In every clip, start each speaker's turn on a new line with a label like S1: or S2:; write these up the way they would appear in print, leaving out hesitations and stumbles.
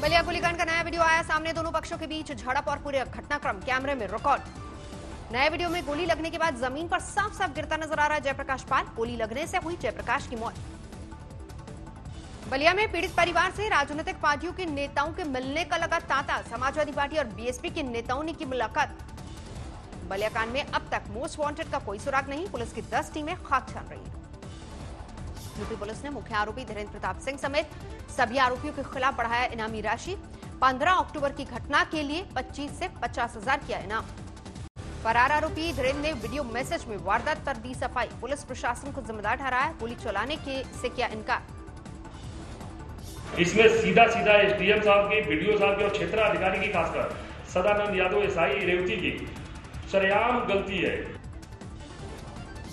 S1: बलिया गोलीकांड का नया वीडियो आया सामने। दोनों पक्षों के बीच झड़प और पूरे घटनाक्रम कैमरे में रिकॉर्ड। नए वीडियो में गोली लगने के बाद जमीन पर साफ साफ गिरता नजर आ रहा है जयप्रकाश पाल। गोली लगने से हुई जयप्रकाश की मौत। बलिया में पीड़ित परिवार से राजनीतिक पार्टियों के नेताओं के मिलने का लगा तांता। समाजवादी पार्टी और बीएसपी के नेताओं ने की मुलाकात। बलिया कांड में अब तक मोस्ट वांटेड का कोई सुराग नहीं। पुलिस की 10 टीमें खाक छान रही हैं। यूपी पुलिस ने मुख्य आरोपी धीरेन्द्र प्रताप सिंह समेत सभी आरोपियों के खिलाफ बढ़ाया इनामी राशि। 15 अक्टूबर की घटना के लिए 25 से 50,000 किया इनाम। फरार आरोपी धीरेन्द्र ने वीडियो मैसेज में वारदात पर दी सफाई। पुलिस प्रशासन को जिम्मेदार ठहराया। गोली चलाने से किया इनकार।
S2: इसमें सीधा एसडीएम साहब की, बीडीओ साहब की और क्षेत्राधिकारी की, खासकर सदानंद यादव एसआई रेवती की सरेआम गलती है।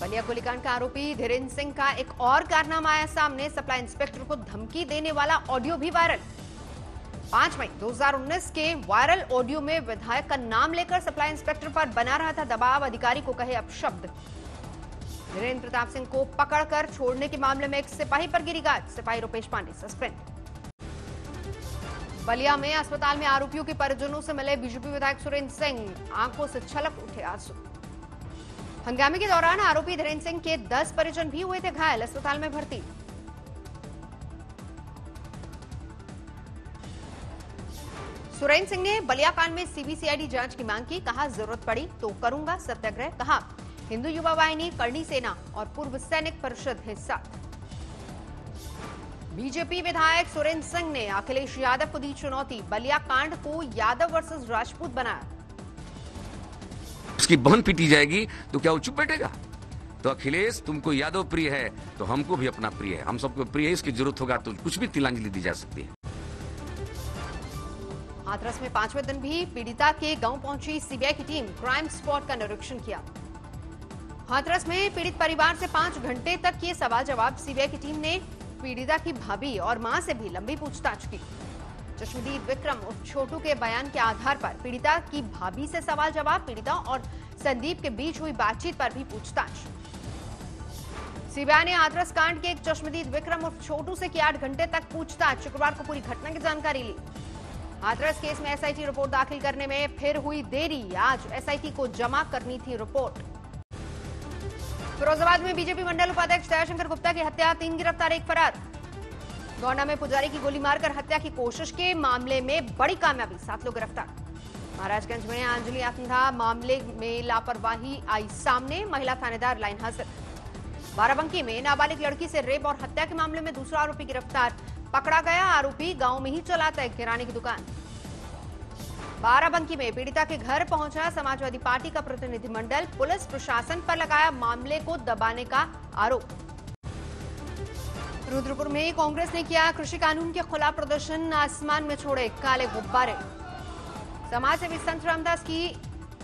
S1: बलिया गोलीकांड का आरोपी धीरेन्द्र सिंह का एक और कारनामा आया सामने। सप्लाई इंस्पेक्टर को धमकी देने वाला ऑडियो भी वायरल। 5 मई 2019 के वायरल ऑडियो में विधायक का नाम लेकर सप्लाई इंस्पेक्टर पर बना रहा था दबाव। अधिकारी को कहे अपशब्द। धीरेन्द्र प्रताप सिंह को पकड़कर छोड़ने के मामले में एक सिपाही पर गिरी गाज। सिपाही रुपेश पांडे सस्पेंड। बलिया में अस्पताल में आरोपियों के परिजनों से मिले बीजेपी विधायक सुरेंद्र सिंह। आंखों से छलक उठे आंसू। हंगामे के दौरान आरोपी धीरेन्द्र सिंह के 10 परिजन भी हुए थे घायल। अस्पताल में भर्ती। सुरेंद्र सिंह ने बलिया कांड में सीबीसीआईडी जांच की मांग की। कहा जरूरत पड़ी तो करूंगा सत्याग्रह। कहा हिंदू युवा वाहिनी, करणी सेना और पूर्व सैनिक परिषद हिस्सा। बीजेपी विधायक सुरेंद्र सिंह ने अखिलेश यादव को दी चुनौती। बलिया कांड को यादव वर्सेस राजपूत बनाया।
S3: उसकी बहन पीटी जाएगी तो क्या वो चुप बैठेगा? तो अखिलेश, तुमको यादव प्रिय है तो हमको भी अपना प्रिय है, हम सबको प्रिय है। इसकी जरूरत होगा तो कुछ भी तिलांजलि दी जा सकती है।
S1: हाथरस में 5वें दिन भी पीड़िता के गांव पहुंची सीबीआई की टीम। क्राइम स्पॉट का निरीक्षण किया। हाथरस में पीड़ित परिवार से 5 घंटे तक किए सवाल जवाब। सीबीआई की टीम ने पीड़िता की भाभी और मां से भी लंबी पूछताछ की। चश्मदीद विक्रम उर्फ छोटू के बयान के आधार पर पीड़िता की भाभी से सवाल जवाब। पीड़िता और संदीप के बीच हुई बातचीत पर भी पूछताछ। सीबीआई ने हाथरस कांड के एक चश्मदीद विक्रम उर्फ छोटू से की 8 घंटे तक पूछताछ। शुक्रवार को पूरी घटना की जानकारी ली। हाथरस केस में एसआईटी रिपोर्ट दाखिल करने में फिर हुई देरी। आज एसआईटी को जमा करनी थी रिपोर्ट। फिरोजाबाद में बीजेपी मंडल उपाध्यक्ष दयाशंकर गुप्ता की हत्या। 3 गिरफ्तार, 1 फरार। गोंडा में पुजारी की गोली मारकर हत्या की कोशिश के मामले में बड़ी कामयाबी, 7 लोग गिरफ्तार। महाराजगंज में अंजलि आत्मदाह मामले में लापरवाही आई सामने। महिला थानेदार लाइन हाजिर। बाराबंकी में नाबालिग लड़की से रेप और हत्या के मामले में दूसरा आरोपी गिरफ्तार। पकड़ा गया आरोपी गांव में ही चलाता है किराने की दुकान। बाराबंकी में पीड़िता के घर पहुंचा समाजवादी पार्टी का प्रतिनिधिमंडल। पुलिस प्रशासन पर लगाया मामले को दबाने का आरोप। रुद्रपुर में कांग्रेस ने किया कृषि कानून के खिलाफ प्रदर्शन। आसमान में छोड़े काले गुब्बारे। समाज सेवी संत रामदास की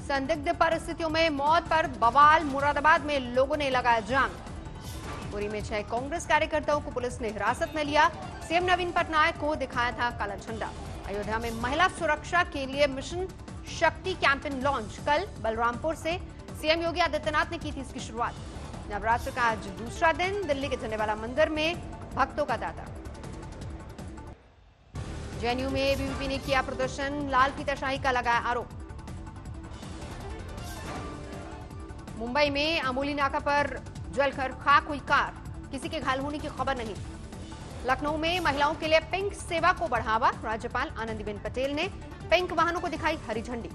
S1: संदिग्ध परिस्थितियों में मौत पर बवाल। मुरादाबाद में लोगों ने लगाया जाम। पुरी में 6 कांग्रेस कार्यकर्ताओं को पुलिस ने हिरासत में लिया। सीएम नवीन पटनायक को दिखाया था काला झंडा। अयोध्या में महिला सुरक्षा के लिए मिशन शक्ति कैंपेन लॉन्च। कल बलरामपुर से सीएम योगी आदित्यनाथ ने की थी इसकी शुरुआत। नवरात्र का आज दूसरा दिन। दिल्ली के जनेवाला मंदिर में भक्तों का तांता। जेएनयू में एबीवीपी ने किया प्रदर्शन। लाल फीताशाही का लगाया आरोप। मुंबई में अमूली नाका पर जलकर खाक हुई कार। किसी के घायल होने की खबर नहीं। लखनऊ में महिलाओं के लिए पिंक सेवा को बढ़ावा। राज्यपाल आनंदीबेन पटेल ने पिंक वाहनों को दिखाई हरी झंडी।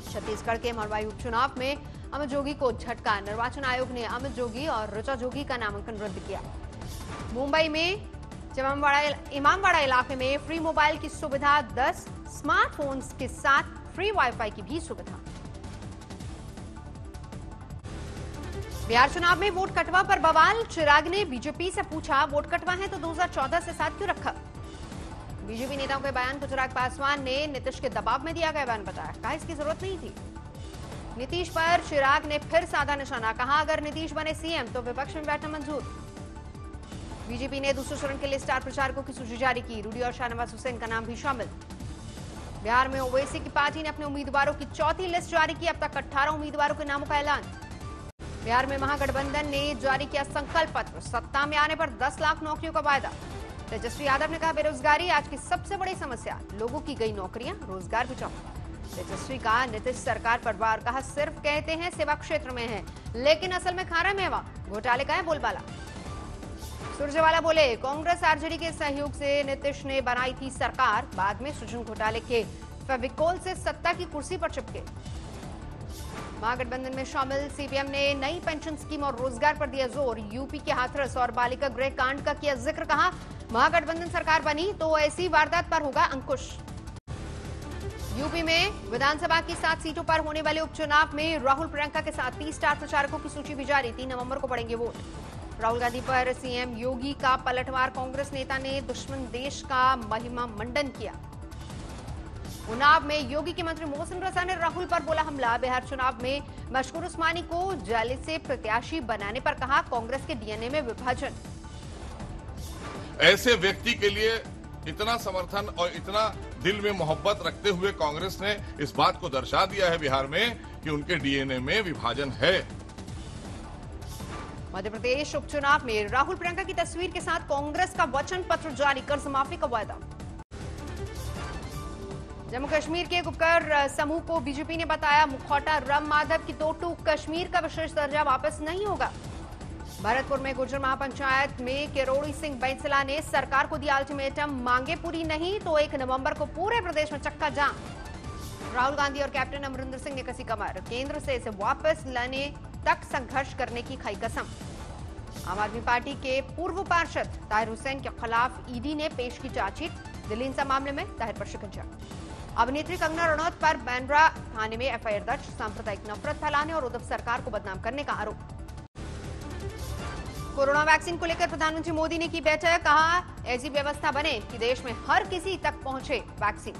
S1: छत्तीसगढ़ के मरवाई उपचुनाव में अमित जोगी को झटका। निर्वाचन आयोग ने अमित जोगी और ऋचा जोगी का नामांकन रद्द किया। मुंबई में इमामवाड़ा इलाके में फ्री मोबाइल की सुविधा। 10 स्मार्टफोन्स के साथ फ्री वाईफाई की भी सुविधा। बिहार चुनाव में वोट कटवा पर बवाल। चिराग ने बीजेपी से पूछा वोट कटवा है तो 2014 से साथ क्यों रखा? बीजेपी नेताओं के बयान को चिराग पासवान ने नीतीश के दबाव में दिया गया बयान बताया। कहा इसकी जरूरत नहीं थी। नीतीश पर चिराग ने फिर साधा निशाना। कहा अगर नीतीश बने सीएम तो विपक्ष में बैठना मंजूर। बीजेपी ने दूसरे चरण के लिए स्टार प्रचारकों की सूची जारी की। रूडी और शाहनवाज हुसैन का नाम भी शामिल। बिहार में ओवैसी की पार्टी ने अपने उम्मीदवारों की चौथी लिस्ट जारी की। अब तक 18 उम्मीदवारों के नामों का ऐलान। बिहार में महागठबंधन ने जारी किया संकल्प पत्र। सत्ता में आने पर 10 लाख नौकरियों का वायदा। तेजस्वी यादव ने कहा, बेरोजगारी आज की सबसे बड़ी समस्या, लोगों की गई नौकरियां, रोजगार भी चौपट। तेजस्वी का नीतीश सरकार पर वार, कहा सिर्फ कहते हैं सेवा क्षेत्र में है, लेकिन असल में खा रहा मेवा, घोटाले का है बोलबाला। सुरजेवाला बोले, कांग्रेस आरजेडी के सहयोग से नीतीश ने बनाई थी सरकार, बाद में सृजन घोटाले के फेविकोल से सत्ता की कुर्सी पर चिपके। महागठबंधन में शामिल सीपीएम ने नई पेंशन स्कीम और रोजगार पर दिया जोर, यूपी के हाथरस और बालिका गृह कांड का किया जिक्र, कहा महागठबंधन सरकार बनी तो ऐसी वारदात पर होगा अंकुश। यूपी में विधानसभा की 7 सीटों पर होने वाले उपचुनाव में राहुल प्रियंका के साथ 30 स्टार प्रचारकों की सूची भी जारी, 3 नवंबर को पड़ेंगे वोट। राहुल गांधी पर सीएम योगी का पलटवार, कांग्रेस नेता ने दुश्मन देश का महिमा मंडन किया। उन्नाव में योगी के मंत्री मोहसिन रजा ने राहुल पर बोला हमला, बिहार चुनाव में मशकूर उस्मानी को जाले से प्रत्याशी बनाने पर कहा कांग्रेस के डीएनए में विभाजन।
S4: ऐसे व्यक्ति के लिए इतना समर्थन और इतना दिल में मोहब्बत रखते हुए कांग्रेस ने इस बात को दर्शा दिया है बिहार में कि उनके डीएनए में विभाजन है।
S1: मध्य प्रदेश उपचुनाव में राहुल प्रियंका की तस्वीर के साथ कांग्रेस का वचन पत्र जारी, कर्ज माफी का वायदा। जम्मू कश्मीर के उपकर समूह को बीजेपी ने बताया मुखौटा राम माधव की टोटू, कश्मीर का विशेष दर्जा वापस नहीं होगा। भरतपुर में गुर्जर महापंचायत में किरोड़ी सिंह बैंसला ने सरकार को दिया अल्टीमेटम, मांगे पूरी नहीं तो 1 नवंबर को पूरे प्रदेश में चक्का जाम। राहुल गांधी और कैप्टन अमरिंदर सिंह ने कसी कमर, केंद्र से इसे वापस लाने तक संघर्ष करने की खाई कसम। आम आदमी पार्टी के पूर्व पार्षद ताहिर हुसैन के खिलाफ ईडी ने पेश की चार्जशीट, दिल्ली हिंसा मामले में ताहिर पर शिकंजा। अभिनेत्री कंगना रनौत पर बांद्रा थाने में एफआईआर दर्ज, सांप्रदायिक नफरत फैलाने और उद्धव सरकार को बदनाम करने का आरोप। कोरोना वैक्सीन को लेकर प्रधानमंत्री मोदी ने की बैठक, कहा ऐसी व्यवस्था बने कि देश में हर किसी तक पहुंचे वैक्सीन।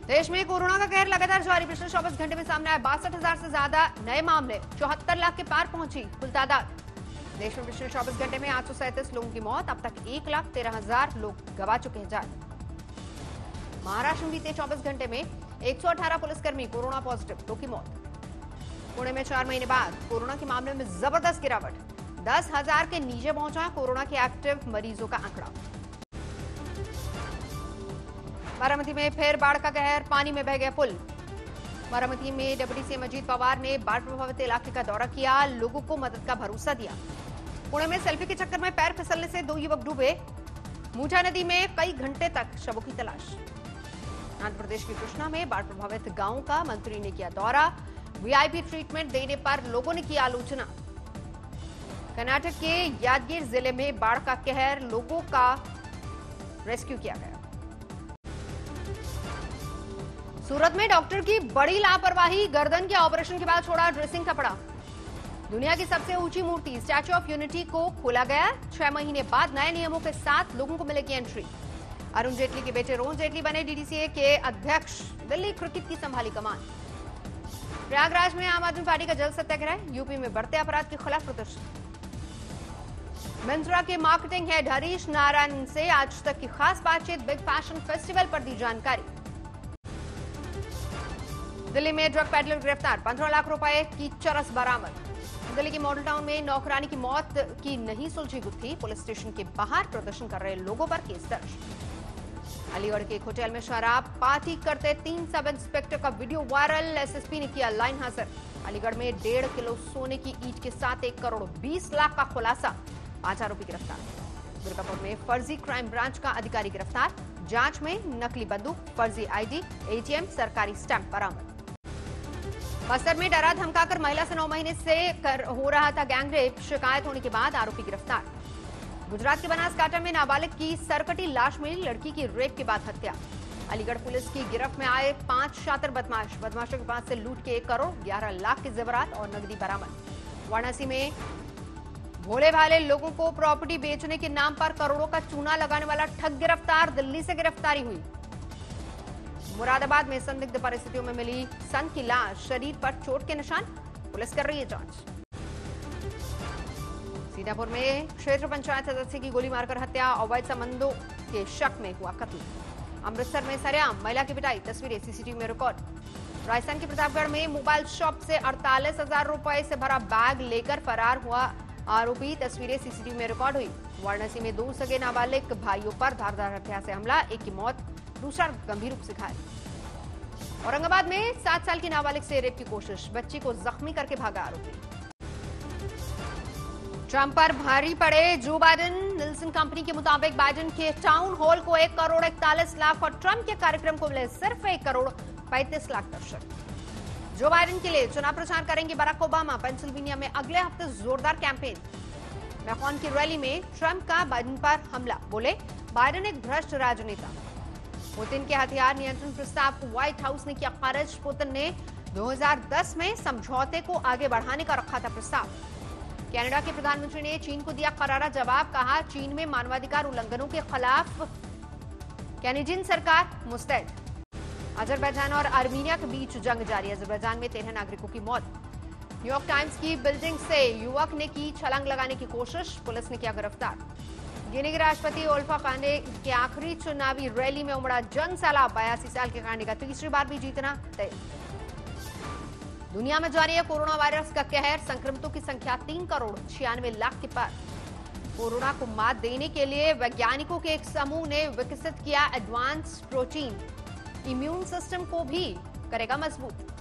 S1: देश में कोरोना का कहर लगातार जारी, पिछले 24 घंटे में सामने आए 62,000 से ज्यादा नए मामले, 74 लाख के पार पहुंची कुल तादाद। देश में पिछले 24 घंटे में 837 लोगों की मौत, अब तक 1,13,000 लोग गवा चुके हैं जान। महाराष्ट्र में बीते 24 घंटे में 118 पुलिसकर्मी कोरोना पॉजिटिव, 2 की मौत। पुणे में 4 महीने बाद कोरोना के मामले में जबरदस्त गिरावट, 10,000 के नीचे पहुंचा कोरोना के एक्टिव मरीजों का आंकड़ा। बारामती में फिर बाढ़ का कहर, पानी में बह गया पुल। बारामती में डिप्टी सीएम अजीत पवार ने बाढ़ प्रभावित इलाके का दौरा किया, लोगों को मदद का भरोसा दिया। पुणे में सेल्फी के चक्कर में पैर फिसलने से 2 युवक डूबे, मूठा नदी में कई घंटे तक शवों की तलाश। आंध्र प्रदेश की कृष्णा में बाढ़ प्रभावित गांवों का मंत्री ने किया दौरा, वीआईपी ट्रीटमेंट देने पर लोगों ने की आलोचना। कर्नाटक के यादगीर जिले में बाढ़ का कहर, लोगों का रेस्क्यू किया गया। सूरत में डॉक्टर की बड़ी लापरवाही, गर्दन के ऑपरेशन के बाद छोड़ा ड्रेसिंग कपड़ा। दुनिया की सबसे ऊंची मूर्ति स्टैच्यू ऑफ यूनिटी को खोला गया, 6 महीने बाद नए नियमों के साथ लोगों को मिलेगी एंट्री। अरुण जेटली के बेटे रोहन जेटली बने डीडीसीए के अध्यक्ष, दिल्ली क्रिकेट की संभाली कमान। प्रयागराज में आम आदमी पार्टी का जल सत्याग्रह, यूपी में बढ़ते अपराध के खिलाफ प्रदर्शन। मिंत्रा के मार्केटिंग हेड हरीश नारायण से आज तक की खास बातचीत, बिग फैशन फेस्टिवल पर दी जानकारी। दिल्ली में ड्रग पेडलर गिरफ्तार, 15 लाख रुपए की चरस बरामद। दिल्ली के मॉडल टाउन में नौकरानी की मौत की नहीं सुलझी गुत्थी, पुलिस स्टेशन के बाहर प्रदर्शन कर रहे लोगों पर केस दर्ज। अलीगढ़ के एक होटल में शराब पार्टी करते 3 सब इंस्पेक्टर का वीडियो वायरल, एसएसपी ने किया लाइन हाजिर। अलीगढ़ में 1.5 किलो सोने की ईंट के साथ 1 करोड़ 20 लाख का खुलासा, 5 आरोपी गिरफ्तार। दुर्गापुर में फर्जी क्राइम ब्रांच का अधिकारी गिरफ्तार, जांच में नकली बंदूक, फर्जी आईडी, एटीएम, सरकारी स्टैंप बरामद। बस्तर में डरा धमकाकर महिला से 9 महीने से हो रहा था गैंगरेप, शिकायत होने के बाद आरोपी गिरफ्तार। गुजरात के बनासकांठा में नाबालिग की सरकटी लाश मिली, लड़की की रेप के बाद हत्या। अलीगढ़ पुलिस की गिरफ्त में आए 5 शातिर बदमाशों के पास से लूट के 1 करोड़ 11 लाख के जेवरात और नकदी बरामद। वाराणसी में भोले भाले लोगों को प्रॉपर्टी बेचने के नाम पर करोड़ों का चूना लगाने वाला ठग गिरफ्तार, दिल्ली से गिरफ्तारी हुई। मुरादाबाद में संदिग्ध परिस्थितियों में मिली संत की लाश, शरीर पर चोट के निशान, पुलिस कर रही है जांच। सीतापुर में क्षेत्र पंचायत सदस्य की गोली मारकर हत्या, अवैध संबंधों के शक में हुआ कत्ल। अमृतसर में सरेआम महिला की पिटाई, तस्वीरें सीसीटीवी में रिकॉर्ड। राजस्थान के प्रतापगढ़ में मोबाइल शॉप से 48,000 रुपए से भरा बैग लेकर फरार हुआ आरोपी तस्वीरें सीसीटीवी में रिकॉर्ड हुई। वाराणसी में 2 सगे नाबालिग भाइयों पर धारदार हथियार से हमला, एक की मौत, दूसरा गंभीर रूप से घायल। औरंगाबाद में 7 साल की नाबालिग से रेप की कोशिश, बच्ची को जख्मी करके भागा आरोपी। ट्रंप पर भारी पड़े जो बाइडेन। निल्सन कंपनी के मुताबिक बाइडेन के टाउन हॉल को 1 करोड़ 41 लाख और ट्रंप के कार्यक्रम को मिले सिर्फ 1 करोड़ 35 लाख दर्शक। जो बाइडेन के लिए चुनाव प्रचार करेंगे बराक ओबामा। पेंसिल्वेनिया में अगले हफ्ते जोरदार कैंपेन। मैकॉन की रैली में ट्रंप का बाइडेन पर हमला, बोले बाइडेन एक भ्रष्ट राजनेता। पुतिन के हथियार नियंत्रण प्रस्ताव को व्हाइट हाउस ने किया खारिज। पुतिन ने 2010 में समझौते को आगे बढ़ाने का रखा था प्रस्ताव। कनाडा के प्रधानमंत्री ने चीन को दिया करारा जवाब, कहा चीन में मानवाधिकार उल्लंघनों के खिलाफ कैनेडियन सरकार मुस्तैद। अजरबैजान और आर्मीनिया के बीच जंग जारी। अजरबैजान में 13 नागरिकों की मौत। न्यूयॉर्क टाइम्स की बिल्डिंग से युवक ने की छलांग लगाने की कोशिश, पुलिस ने किया गिरफ्तार। गिनी के राष्ट्रपति अल्फा कांडे के आखिरी चुनावी रैली में उमड़ा जन सैलाब। 82 साल के कांडे का तीसरी बार भी जीतना तय। दुनिया में जारी है कोरोना वायरस का कहर। संक्रमितों की संख्या 3 करोड़ 96 लाख के पार। कोरोना को मात देने के लिए वैज्ञानिकों के एक समूह ने विकसित किया एडवांस प्रोटीन, इम्यून सिस्टम को भी करेगा मजबूत।